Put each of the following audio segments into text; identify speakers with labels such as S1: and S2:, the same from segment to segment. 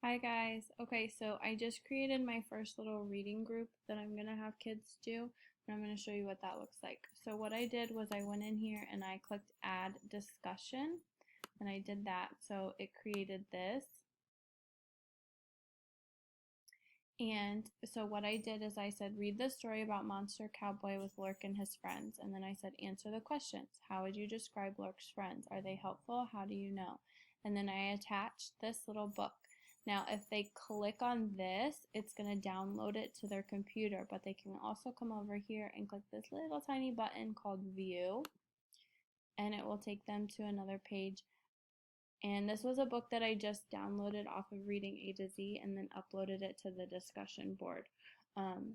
S1: Hi guys. Okay, so I just created my first little reading group that I'm gonna have kids do, and I'm gonna show you what that looks like. So what I did was I went in here and I clicked add discussion, and I did that. So it created this. And so what I did is I said, read the story about Monster Cowboy with Lurk and his friends. And then I said, answer the questions. How would you describe Lurk's friends? Are they helpful? How do you know? And then I attached this little book. Now, if they click on this, it's going to download it to their computer, but they can also come over here and click this little tiny button called View, and it will take them to another page. And this was a book that I just downloaded off of Reading A to Z and then uploaded it to the discussion board.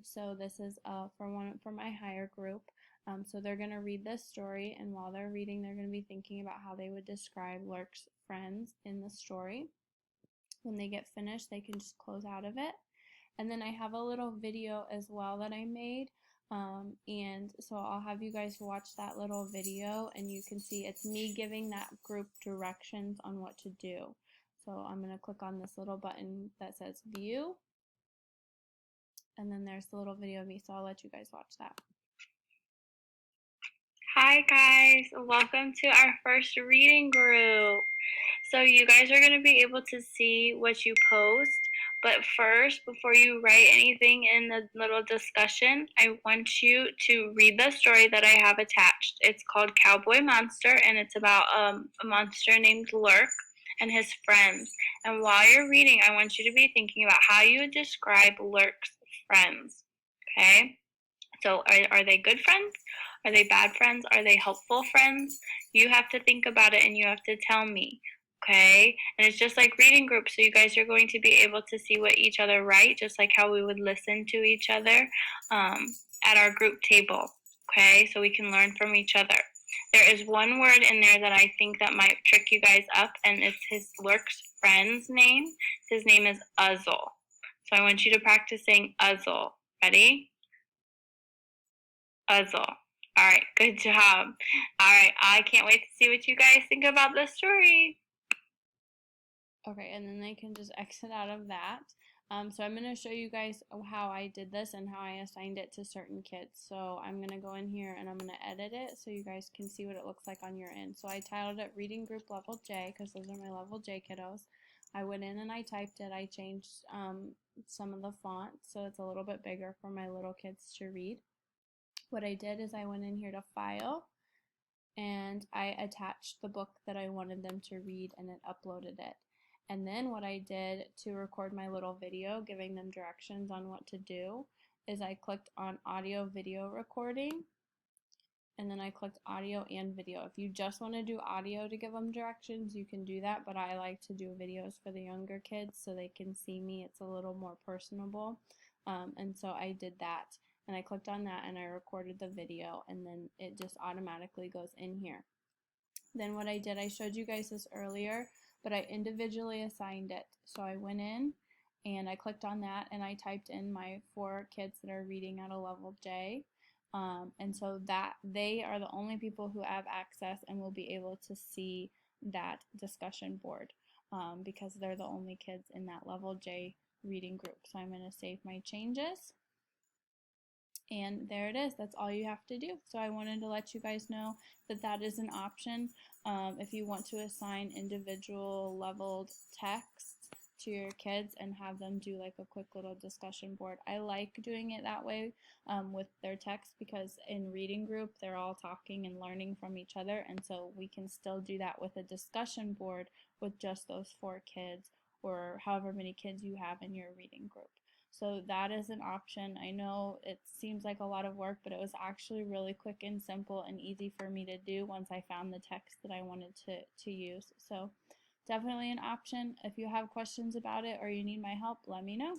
S1: So this is for my higher group. So they're going to read this story, and while they're reading, they're going to be thinking about how they would describe Lurk's friends in the story. When they get finished, they can just close out of it. And then I have a little video as well that I made. And so I'll have you guys watch that little video, and you can see it's me giving that group directions on what to do. So I'm going to click on this little button that says view, and then there's the little video of me, so I'll let you guys watch that.
S2: Hi guys, welcome to our first reading group. So you guys are going to be able to see what you post, but first, before you write anything in the little discussion, I want you to read the story that I have attached. It's called Cowboy Monster, and it's about a monster named Lurk and his friends. And while you're reading, I want you to be thinking about how you would describe Lurk's friends, okay? So are they good friends? Are they bad friends? Are they helpful friends? You have to think about it and you have to tell me, okay? And it's just like reading groups, so you guys are going to be able to see what each other write, just like how we would listen to each other at our group table, okay? So we can learn from each other. There is one word in there that I think that might trick you guys up, and it's his Lurk's friend's name. His name is Uzzle. So I want you to practice saying Uzzle. Ready? Puzzle. All right, good job. All right, I can't wait to see what you guys think about the story.
S1: Okay, and then they can just exit out of that. So I'm going to show you guys how I did this and how I assigned it to certain kids. So I'm going to go in here and I'm going to edit it so you guys can see what it looks like on your end. So I titled it Reading Group Level J because those are my Level J kiddos. I went in and I typed it. I changed some of the font so it's a little bit bigger for my little kids to read. What I did is I went in here to File, and I attached the book that I wanted them to read, and it uploaded it. And then what I did to record my little video giving them directions on what to do is I clicked on audio video recording, and then I clicked audio and video. If you just want to do audio to give them directions, you can do that, but I like to do videos for the younger kids so they can see me. It's a little more personable. And so I did that, and I clicked on that and I recorded the video, and then it just automatically goes in here. Then what I did, I showed you guys this earlier, but I individually assigned it. So I went in and I clicked on that and I typed in my 4 kids that are reading at a level J. And so that they are the only people who have access and will be able to see that discussion board because they're the only kids in that level J reading group. So I'm going to save my changes. And there it is. That's all you have to do. So I wanted to let you guys know that that is an option if you want to assign individual leveled text to your kids and have them do like a quick little discussion board. I like doing it that way with their text because in reading group they're all talking and learning from each other, and so we can still do that with a discussion board with just those 4 kids or however many kids you have in your reading group. So that is an option. I know it seems like a lot of work, but it was actually really quick and simple and easy for me to do once I found the text that I wanted to use. So definitely an option. If you have questions about it or you need my help, let me know.